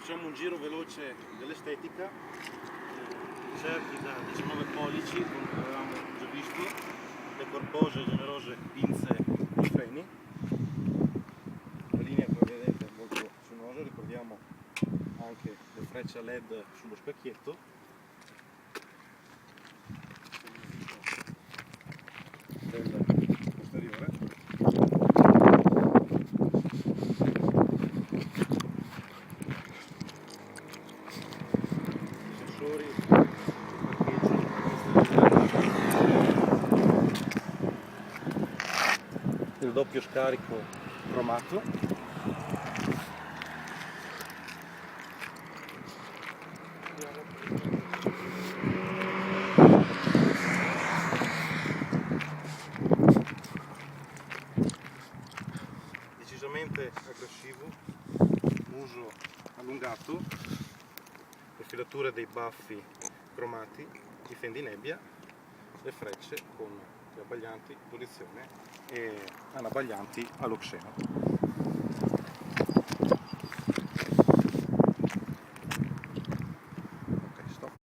Facciamo un giro veloce dell'estetica, cerchi da 19 pollici, come avevamo già visto, le corpose e generose pinze e freni. La linea come vedete è molto sinuosa, ricordiamo anche le frecce a LED sullo specchietto. Del posteriore. Sensori, il doppio scarico cromato, decisamente aggressivo, muso allungato, le filature dei baffi cromati, i fendinebbia, le frecce con gli abbaglianti, posizione e anabbaglianti all'oxeno.